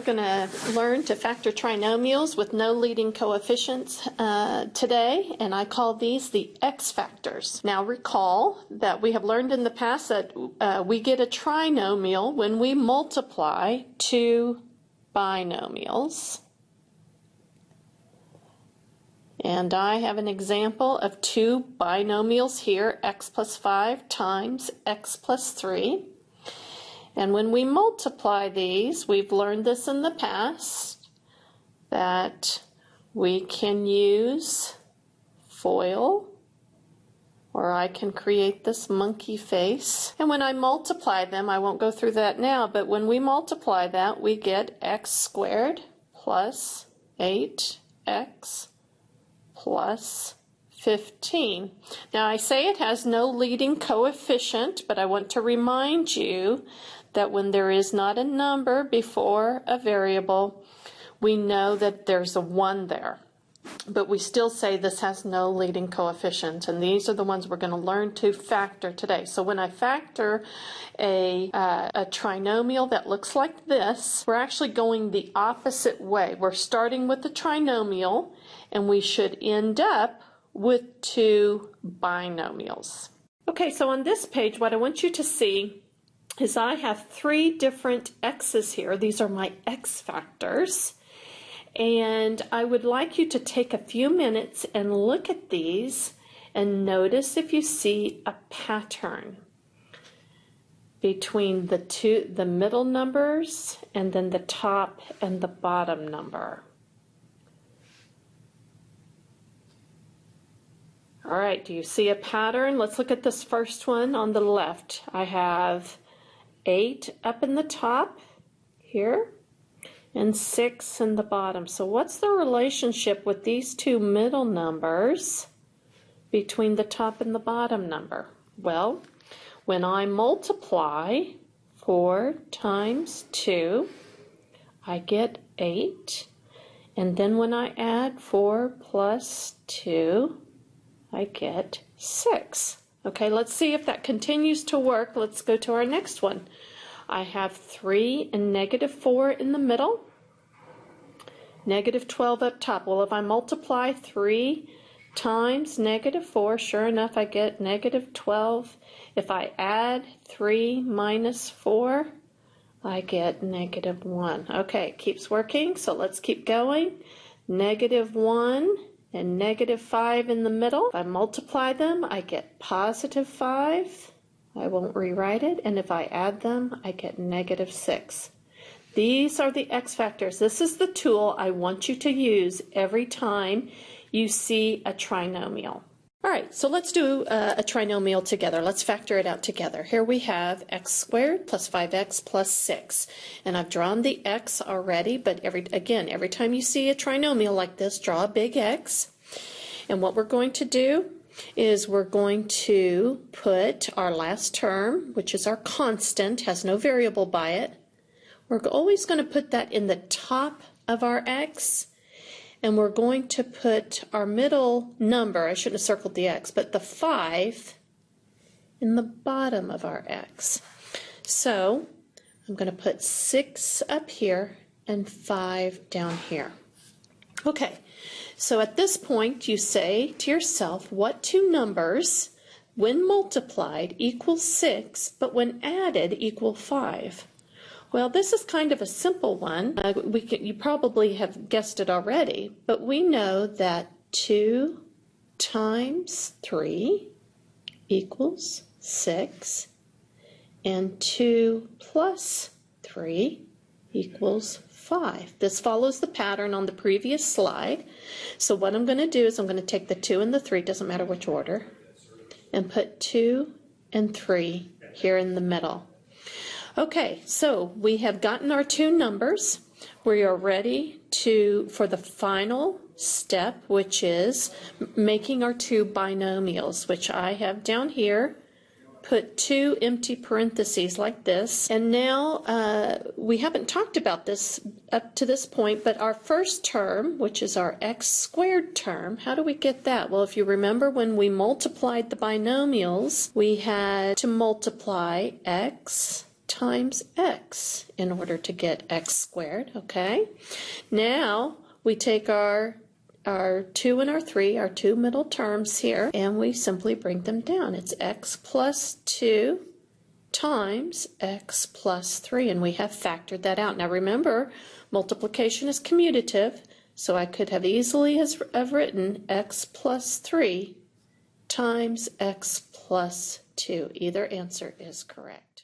going to learn to factor trinomials with no leading coefficients today, and I call these the x factors. Now recall that we have learned in the past that we get a trinomial when we multiply two binomials. And I have an example of two binomials here, x plus 5 times x plus 3. And when we multiply these, we've learned this in the past, that we can use FOIL, or I can create this monkey face. And when I multiply them, I won't go through that now, but when we multiply that, we get x squared plus 8x plus 15. Now I say it has no leading coefficient, but I want to remind you that when there is not a number before a variable, we know that there's a 1 there. But we still say this has no leading coefficient, and these are the ones we're going to learn to factor today. So when I factor a trinomial that looks like this, we're actually going the opposite way. We're starting with the trinomial, and we should end up with two binomials. Okay, so on this page, what I want you to see is I have three different x's here. These are my x factors. And I would like you to take a few minutes and look at these and notice if you see a pattern between the middle numbers and then the top and the bottom number. All right, do you see a pattern? Let's look at this first one on the left. I have 8 up in the top here and 6 in the bottom. So what's the relationship with these two middle numbers between the top and the bottom number? Well, when I multiply 4 times 2, I get 8. And then when I add 4 plus 2, I get 6. Okay, let's see if that continues to work. Let's go to our next one. I have 3 and negative 4 in the middle, negative 12 up top. Well, if I multiply 3 times negative 4, sure enough, I get negative 12. If I add 3 minus 4, I get negative 1. Okay, it keeps working, so let's keep going. Negative 1 and negative 5 in the middle. If I multiply them, I get positive 5. I won't rewrite it. And if I add them, I get negative 6. These are the x factors. This is the tool I want you to use every time you see a trinomial. All right, so let's do a trinomial together. Let's factor it out together. Here we have x squared plus 5x plus 6. And I've drawn the x already, but every time you see a trinomial like this, draw a big X. And what we're going to do is we're going to put our last term, which is our constant, has no variable by it. We're always going to put that in the top of our x. And we're going to put our middle number, I shouldn't have circled the x, but the 5 in the bottom of our x. So I'm going to put 6 up here and 5 down here. Okay, so at this point you say to yourself, what two numbers, when multiplied, equal 6, but when added equal 5? Well, this is kind of a simple one. You probably have guessed it already, but we know that 2 times 3 equals 6, and 2 plus 3 equals 5. This follows the pattern on the previous slide. So what I'm going to do is I'm going to take the 2 and the 3, doesn't matter which order, and put 2 and 3 here in the middle. Okay, so we have gotten our two numbers. We are ready for the final step, which is making our two binomials, which I have down here. Put 2 empty parentheses like this. And now we haven't talked about this up to this point, but our first term, which is our x squared term, how do we get that? Well, if you remember when we multiplied the binomials, we had to multiply x times x in order to get x squared, okay? Now we take our 2 and our 3, our two middle terms here, and we simply bring them down. It's x plus 2 times x plus 3, and we have factored that out. Now remember, multiplication is commutative, so I could have easily have written x plus 3 times x plus 2. Either answer is correct.